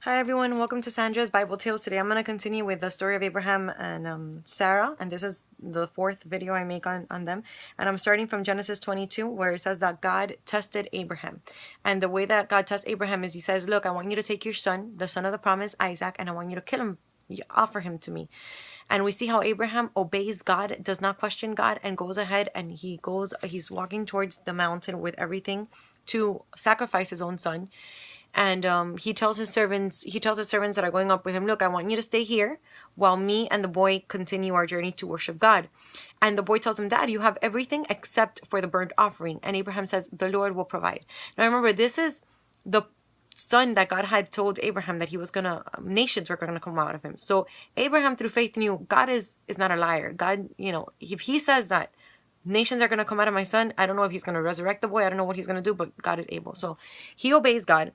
Hi everyone, welcome to Sandra's Bible Tales. Today I'm going to continue with the story of Abraham and Sarah, and this is the fourth video I make on them. And I'm starting from Genesis 22, where it says that God tested Abraham. And the way that God tests Abraham is he says, look, I want you to take your son, the son of the promise, Isaac, and I want you to kill him. You offer him to me. And we see how Abraham obeys God, does not question God, and goes ahead and he's walking towards the mountain with everything to sacrifice his own son. And he tells his servants that are going up with him, look, I want you to stay here while me and the boy continue our journey to worship God. And the boy tells him, Dad, you have everything except for the burnt offering. And Abraham says, the Lord will provide. Now remember, this is the son that God had told Abraham that he was gonna, nations were gonna come out of him. So Abraham through faith knew God is not a liar. God, if he says that nations are gonna come out of my son, I don't know if he's gonna resurrect the boy. I don't know what he's gonna do, but God is able. So he obeys God.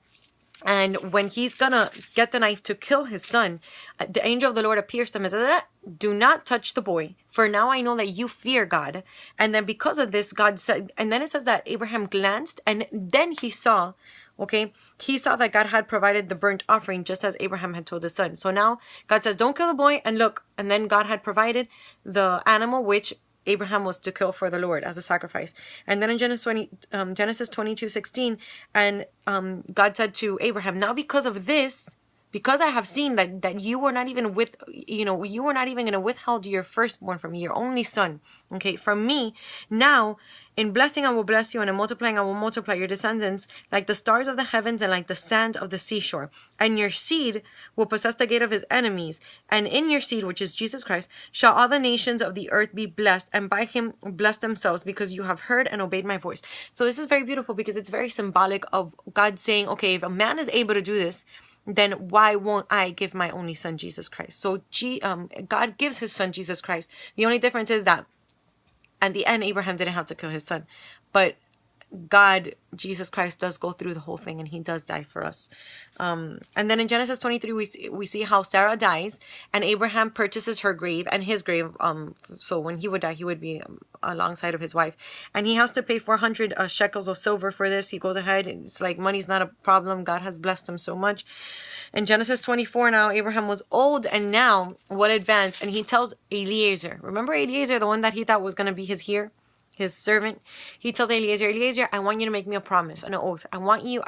And when he's gonna get the knife to kill his son, the angel of the Lord appears to him and says, do not touch the boy, for now I know that you fear God. And then because of this, God said, and then it says that Abraham glanced and then he saw that God had provided the burnt offering just as Abraham had told his son. So now God says, don't kill the boy, and look, and then God had provided the animal which Abraham was to kill for the Lord as a sacrifice. And then in Genesis 22:16, and God said to Abraham, now because of this, because I have seen that you were not even you were not even going to withhold your firstborn from me, your only son, from me, now in blessing I will bless you, and in multiplying I will multiply your descendants like the stars of the heavens and like the sand of the seashore. And your seed will possess the gate of his enemies. And in your seed, which is Jesus Christ, shall all the nations of the earth be blessed, and by him bless themselves, because you have heard and obeyed my voice. So this is very beautiful because it's very symbolic of God saying, okay, if a man is able to do this, then why won't I give my only son, Jesus Christ? So God gives his son, Jesus Christ. The only difference is that at the end, Abraham didn't have to kill his son. But God, Jesus Christ, does go through the whole thing, and he does die for us. And then in Genesis 23, we see how Sarah dies, and Abraham purchases her grave and his grave. So when he would die, he would be alongside of his wife. And he has to pay 400 shekels of silver for this. He goes ahead. It's like money's not a problem. God has blessed him so much. In Genesis 24 now, Abraham was old and now well advanced. And he tells Eliezer. Remember Eliezer, the one that he thought was going to be his servant? He tells Eliezer, I want you to make me a promise, an oath. I want you,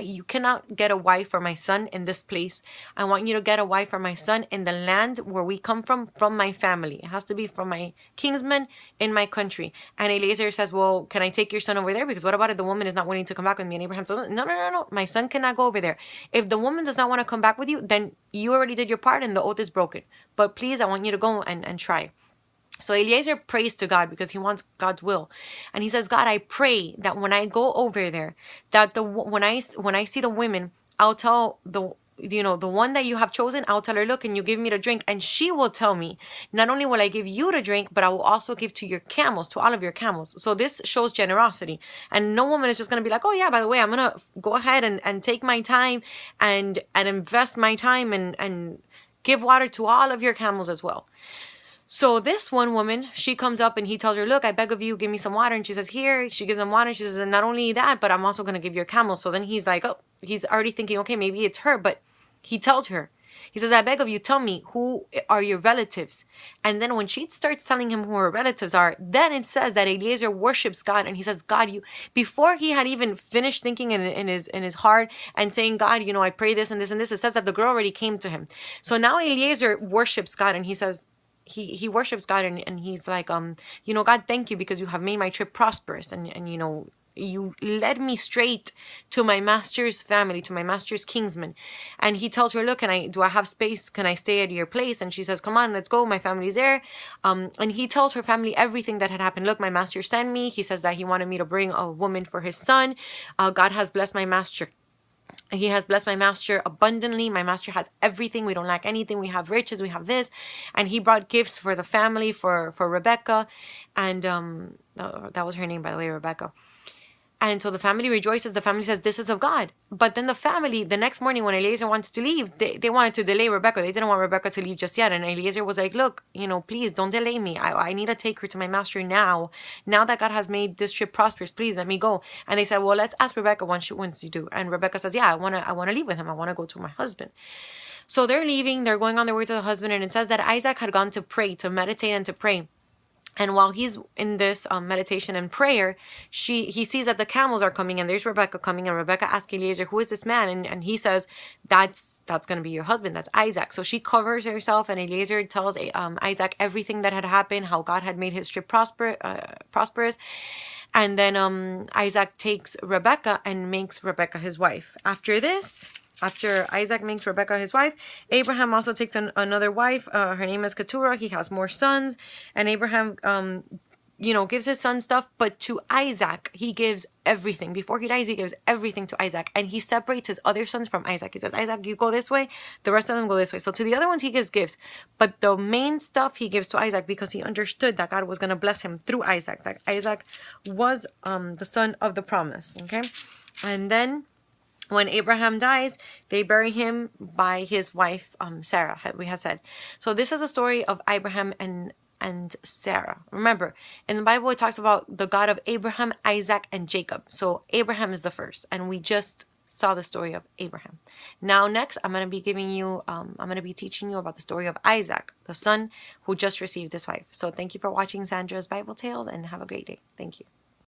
you cannot get a wife for my son in this place. I want you to get a wife for my son in the land where we come from my family. It has to be from my kinsmen in my country. And Eliezer says, well, can I take your son over there? Because what about if the woman is not willing to come back with me? And Abraham says, no. My son cannot go over there. If the woman does not want to come back with you, then you already did your part and the oath is broken. But please, I want you to go and try. So Eliezer prays to God because he wants God's will. And he says, God, I pray that when I go over there, that when I see the women, I'll tell the one that you have chosen, I'll tell her, look, can you give me to drink? And she will tell me, not only will I give you to drink, but I will also give to your camels, to all of your camels. So this shows generosity. And no woman is just going to be like, oh yeah, by the way, I'm going to go ahead and take my time and invest my time and give water to all of your camels as well. So this one woman, she comes up and he tells her, look, I beg of you, give me some water. And she says, here. She gives him water. And she says, and not only that, but I'm also going to give your camel. So then he's like, oh, he's already thinking, okay, maybe it's her. But he tells her, he says, I beg of you, tell me, who are your relatives? And then when she starts telling him who her relatives are, then it says that Eliezer worships God. And he says, God, before he had even finished thinking in his heart and saying, God, I pray this and this and this, it says that the girl already came to him. So now Eliezer worships God, and he says, he worships God, and he's like, God, thank you because you have made my trip prosperous, and you led me straight to my master's family, to my master's kinsmen. And he tells her, look, do I have space? Can I stay at your place? And she says, come on, let's go. My family's there. And he tells her family everything that had happened. Look, my master sent me. He says that he wanted me to bring a woman for his son. God has blessed my master. He has blessed my master abundantly. My master has everything. We don't lack anything. We have riches. We have this. And he brought gifts for the family, for Rebecca. And that was her name, by the way, Rebecca. And so the family rejoices. The family says, this is of God. But then the family, the next morning when Eliezer wanted to leave, they wanted to delay Rebecca. They didn't want Rebecca to leave just yet. And Eliezer was like, look, please don't delay me. I need to take her to my master now. Now that God has made this trip prosperous, please let me go. And they said, well, let's ask Rebecca once you do. And Rebecca says, yeah, I want to leave with him. I want to go to my husband. So they're leaving. They're going on their way to the husband. And it says that Isaac had gone to pray, to meditate and to pray. And while he's in this meditation and prayer, he sees that the camels are coming, and there's Rebecca coming, and Rebecca asks Eliezer, who is this man? And he says, that's going to be your husband. That's Isaac. So she covers herself, and Eliezer tells Isaac everything that had happened, how God had made his trip prosperous. And then Isaac takes Rebecca and makes Rebecca his wife. After Isaac makes Rebecca his wife, Abraham also takes another wife. Her name is Keturah. He has more sons. And Abraham, gives his son stuff. But to Isaac, he gives everything. Before he dies, he gives everything to Isaac. And he separates his other sons from Isaac. He says, Isaac, you go this way. The rest of them go this way. So to the other ones, he gives gifts. But the main stuff he gives to Isaac because he understood that God was going to bless him through Isaac. That Isaac was the son of the promise. Okay? And then when Abraham dies, they bury him by his wife, Sarah, we have said. So this is a story of Abraham and Sarah. Remember, in the Bible, it talks about the God of Abraham, Isaac, and Jacob. So Abraham is the first, and we just saw the story of Abraham. Now, next, I'm going to be teaching you about the story of Isaac, the son who just received his wife. So thank you for watching Sandra's Bible Tales, and have a great day. Thank you.